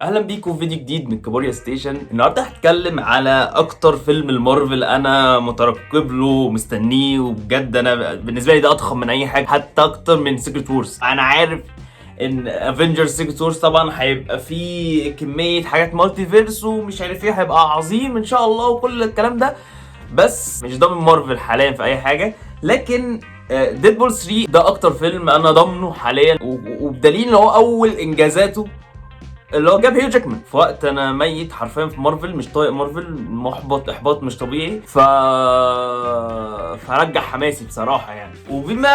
اهلا بيكم في فيديو جديد من كابوريا ستيشن. النهارده هتكلم على اكتر فيلم المارفل انا مترقب له ومستنيه، وبجد انا بالنسبه لي ده اضخم من اي حاجه، حتى اكتر من سيكريت وورز. انا عارف ان افنجرز سيكريت وورز طبعا هيبقى فيه كميه حاجات مالتي فيرس ومش عارف ايه، هيبقى عظيم ان شاء الله وكل الكلام ده، بس مش ضامن مارفل حاليا في اي حاجه. لكن ديدبول 3 ده اكتر فيلم انا ضامنه حاليا، وبدليل ان هو اول انجازاته اللي هو جاب هيو جاكمان في وقت انا ميت حرفيا في مارفل، مش طايق مارفل، محبط احباط مش طبيعي. فرجع حماسي بصراحه يعني. وبما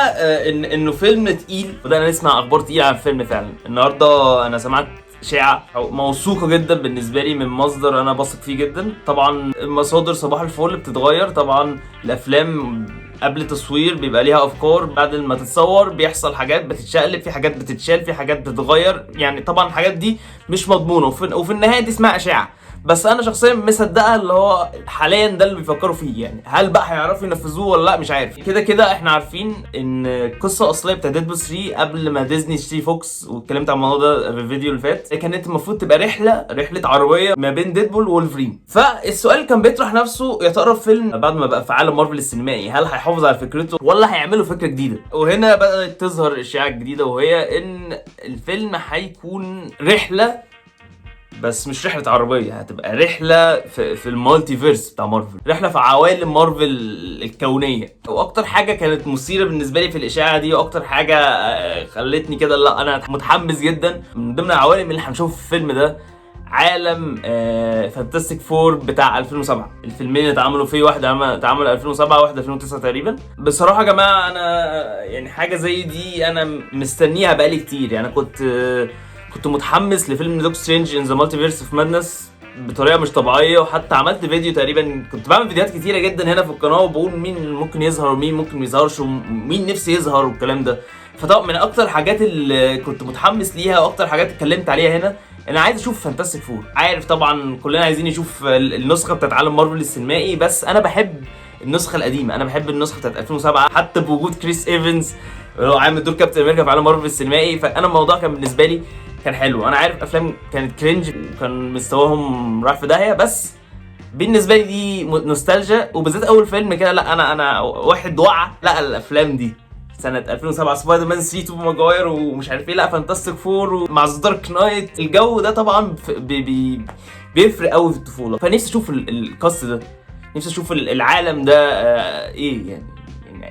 انه فيلم تقيل، بدأنا نسمع اخبار تقيله عن الفيلم فعلا. النهارده انا سمعت شائعة موثوقة جدا بالنسبة لي من مصدر أنا بثق فيه جدا. طبعا المصادر صباح الفل بتتغير، طبعا الأفلام قبل تصوير بيبقى ليها افكار، بعد ما تتصور بيحصل حاجات بتتشقلب، في حاجات بتتشال، في حاجات بتتغير، يعني طبعا الحاجات دي مش مضمونه، وفي النهايه دي اسمها اشاعه. بس انا شخصيا مصدقها، اللي هو حاليا ده اللي بيفكروا فيه. يعني هل بقى هيعرفوا ينفذوه ولا لا مش عارف. كده كده احنا عارفين ان القصه الاصليه بتاع ديدبول 3 قبل ما ديزني تشتري فوكس، واتكلمت عن الموضوع ده في الفيديو اللي فات، كانت المفروض تبقى رحله عربيه ما بين ديدبول وولفرين. فالسؤال كان بيطرح نفسه، يا ترى الفيلم بعد ما بقى في عالم مارفل السينمائي هل هيحافظ على فكرته ولا هيعملوا فكره جديده؟ وهنا بدات تظهر الاشاعه الجديده، وهي ان الفيلم هيكون رحله، بس مش رحله عربيه، هتبقى رحله في المالتي فيرس بتاع مارفل، رحله في عوالم مارفل الكونيه. واكتر حاجه كانت مثيره بالنسبه لي في الاشاعه دي، واكتر حاجه خلتني كده لا انا متحمس جدا، من ضمن العوالم اللي هنشوف في الفيلم ده عالم فانتاستيك فور بتاع 2007. الفيلمين اللي اتعملوا فيه، واحد اتعمل 2007 وواحد 2009 تقريبا. بصراحه يا جماعه انا يعني حاجه زي دي انا مستنيها بقالي كتير. يعني كنت متحمس لفيلم دوك سترينج ان ذا مالتي فيرس اوف مادنس بطريقه مش طبيعيه، وحتى عملت فيديو تقريبا، كنت بعمل فيديوهات كتيره جدا هنا في القناه وبقول مين ممكن يظهر ومين ممكن ما يظهرش ومين نفسي يظهر والكلام ده. فطبعا من اكتر الحاجات اللي كنت متحمس ليها واكتر حاجات اتكلمت عليها هنا، انا عايز اشوف فانتاستيك فور. عارف طبعا كلنا عايزين نشوف النسخه بتاعت عالم مارفل السينمائي، بس انا بحب النسخه القديمه، انا بحب النسخه بتاعت 2007 حتى بوجود كريس ايفنز اللي هو عامل دور كابتن امريكا في عالم مارفل السينمائي. فانا الموضوع كان بالنسبه لي كان حلو. انا عارف افلام كانت كرينج وكان مستواهم راح في داهيه، بس بالنسبه لي دي نوستالجيا، وبالذات اول فيلم كده. لا انا واحد وعى لا الافلام دي سنه 2007، سبايدر مان 3 توبي ماجواير ومش عارف ايه، لا فانتاستيك فور ومع دارك نايت، الجو ده طبعا بيفرق قوي في الطفوله. فنفسي اشوف الكاست ده، نفسي اشوف العالم ده ايه يعني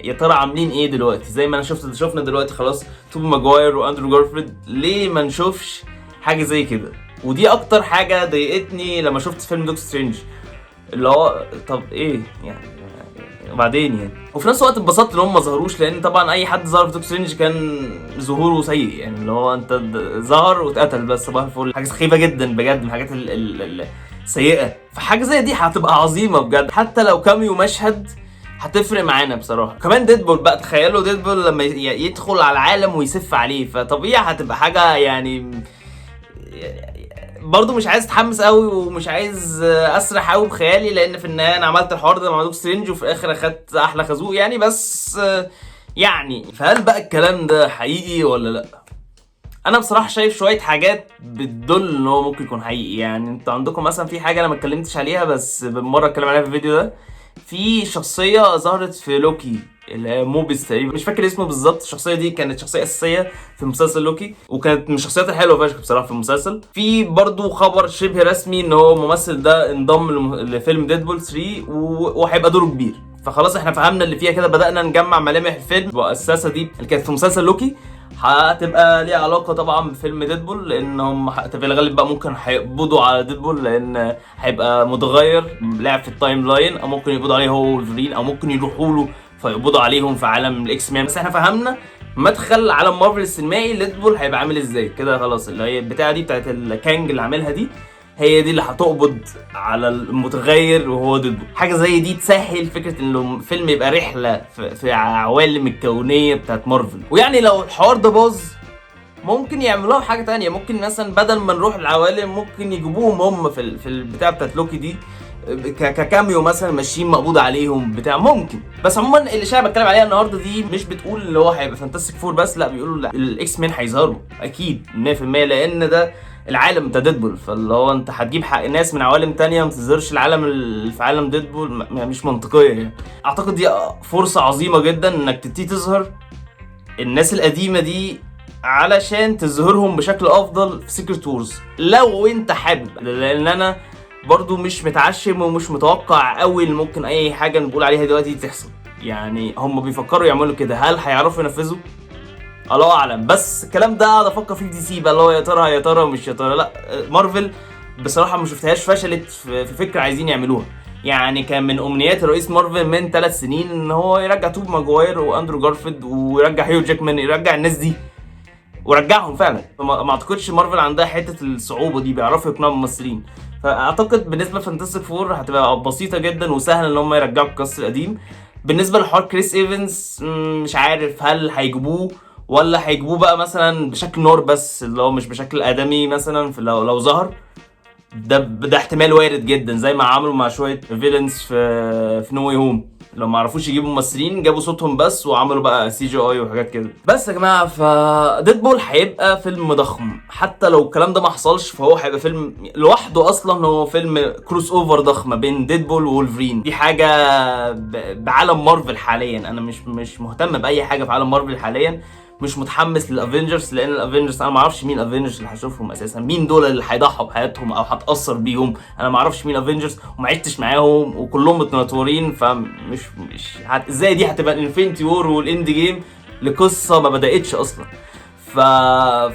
يا ترى عاملين ايه دلوقتي. زي ما انا شفنا دلوقتي خلاص توبي ماجواير واندرو جارفيلد، ليه ما نشوفش حاجه زي كده؟ ودي اكتر حاجه ضايقتني لما شفت فيلم دوك سترينج، اللي هو طب ايه يعني وبعدين يعني. وفي نفس الوقت اتبسطت ان هم ما ظهروش، لان طبعا اي حد ظهر في دوك سترينج كان ظهوره سيء، يعني اللي هو انت ظهر واتقتل بس صباح الفل. حاجه سخيفه جدا بجد، من الحاجات السيئه. فحاجه زي دي هتبقى عظيمه بجد، حتى لو كاميو مشهد هتفرق معانا بصراحه. كمان ديدبول بقى، تخيلوا ديدبول لما يدخل على العالم ويسف عليه، فطبيعي هتبقى حاجه يعني برضو مش عايز اتحمس قوي ومش عايز اسرح قوي بخيالي، لان في النهايه انا عملت الحوار ده مع دوك سترينج وفي الاخر اخدت احلى خازوق يعني. بس يعني فهل بقى الكلام ده حقيقي ولا لا؟ انا بصراحه شايف شويه حاجات بتدل ان هو ممكن يكون حقيقي. يعني انتوا عندكم مثلا في حاجه انا ما اتكلمتش عليها بس بالمره اتكلم عليها في الفيديو ده، في شخصيه ظهرت في لوكي اللي هي موبيس تقريبا، مش فاكر اسمه بالظبط. الشخصيه دي كانت شخصيه اساسيه في مسلسل لوكي، وكانت من الشخصيات الحلوه فشخ بصراحه في المسلسل. في برضو خبر شبه رسمي ان هو الممثل ده انضم لفيلم ديدبول 3 وهيبقى دوره كبير. فخلاص احنا فهمنا اللي فيها كده، بدأنا نجمع ملامح الفيلم. والاساسه دي اللي كانت في مسلسل لوكي هتبقى ليها علاقه طبعا بفيلم ديدبول، لانهم في الغالب بقى ممكن هيقبضوا على ديدبول، لان هيبقى متغير لعب في التايم لاين، او ممكن يقبضوا عليه هو وولفرين، او ممكن يروحوا له فيقبضوا عليهم في عالم الاكس مان. بس احنا فهمنا مدخل عالم مارفل السينمائي ديدبول هيبقى عامل ازاي كده. خلاص اللي هي البتاعه دي بتاعت الكانج اللي عاملها دي، هي دي اللي هتقبض على المتغير وهو ديدبول. حاجه زي دي تسهل فكره انه فيلم يبقى رحله في عوالم الكونيه بتاعت مارفل. ويعني لو الحوار ده باظ ممكن يعملوها بحاجه تانية، ممكن مثلا بدل ما نروح العوالم ممكن يجيبوهم هم في البتاع بتاعت لوكي دي ككاميو مثلا، ماشيين مقبوض عليهم بتاع ممكن. بس عموما اللي شايف بتكلم عليها النهارده دي مش بتقول اللي هو هيبقى فانتاستيك فور بس، لا بيقولوا لا الاكس مان هيظهروا اكيد 100%، لان ده العالم بتاع ديدبول، فاللي هو انت هتجيب حق ناس من عوالم تانية ما تظهرش العالم اللي في عالم ديدبول، مش منطقيه يعني. اعتقد دي فرصه عظيمه جدا انك تبتدي تظهر الناس القديمه دي علشان تظهرهم بشكل افضل في سيكريت وورز لو انت حابب، لان انا برضو مش متعشم ومش متوقع قوي اللي ممكن اي حاجه نقول عليها دلوقتي تحصل. يعني هم بيفكروا يعملوا كده، هل هيعرفوا ينفذوا؟ الله اعلم. بس الكلام ده قاعد افكر فيه في دي سي بقى، اللي هو يا ترى مش يا ترى. لا، مارفل بصراحه ما شفتهاش فشلت في فكره عايزين يعملوها. يعني كان من امنيات رئيس مارفل من 3 سنين ان هو يرجع توب ماجواير واندرو جارفيلد ويرجع هيو جاكمان، يرجع الناس دي ورجعهم فعلا. ما اعتقدش مارفل عندها حته الصعوبه دي، بيعرفوا يقنعوا الممثلين. فاعتقد بالنسبه لفانتاستيك فور هتبقى بسيطه جدا وسهل ان هم يرجعوا الكاست القديم. بالنسبه لحوار كريس ايفنز مش عارف هل هيجيبوه ولا هيجيبوه بقى مثلا بشكل نور بس، اللي هو مش بشكل ادمي مثلا. لو ظهر ده احتمال وارد جدا، زي ما عملوا مع شويه فيلنز في نو واي هوم. لو ما عرفوش يجيبوا ممثلين جابوا صوتهم بس وعملوا بقى سي جي اي وحاجات كده. بس يا جماعه، فديدبول هيبقى فيلم ضخم. حتى لو الكلام ده ما حصلش فهو هيبقى فيلم لوحده، اصلا هو فيلم كروس اوفر ضخم ما بين ديدبول وولفرين. دي حاجه بعالم مارفل حاليا. انا مش مهتم باي حاجه في عالم مارفل حاليا، مش متحمس للافنجرز، لان الافنجرز انا ما اعرفش مين الافنجرز اللي هشوفهم اساسا، مين دول اللي هيضحوا بحياتهم او هتاثر بيهم. انا ما اعرفش مين الافنجرز وما عشتش معاهم وكلهم متنطورين، فمش ازاي دي هتبقى الانفينيتي وور والاند جيم لقصه ما بداتش اصلا.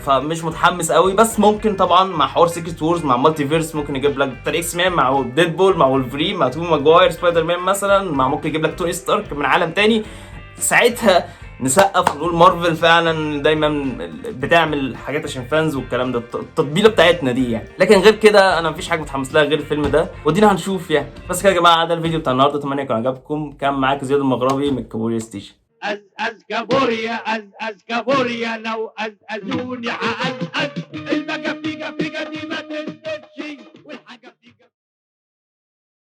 فمش متحمس قوي. بس ممكن طبعا مع حوار سيكريت وورز مع مالتي فيرس ممكن يجيب لك بتاع اكس مان مع ديدبول مع وولفرين مع توم ماجواير سبايدر مان مثلا، مع ممكن يجيب لك توني ستارك من عالم تاني. ساعتها نسقف ونقول مارفل فعلا دايما بتعمل حاجات عشان فانز والكلام ده، التطبيله بتاعتنا دي يعني. لكن غير كده انا مفيش حاجه متحمس لها غير الفيلم ده، ودينا هنشوف يعني. بس كده يا جماعه، ده الفيديو بتاع النهارده، اتمنى يكون عجبكم. كان معاك زياد المغربي من كابوريا ستيشن. از كابوريا لو ازوني المكفيكة في قديمة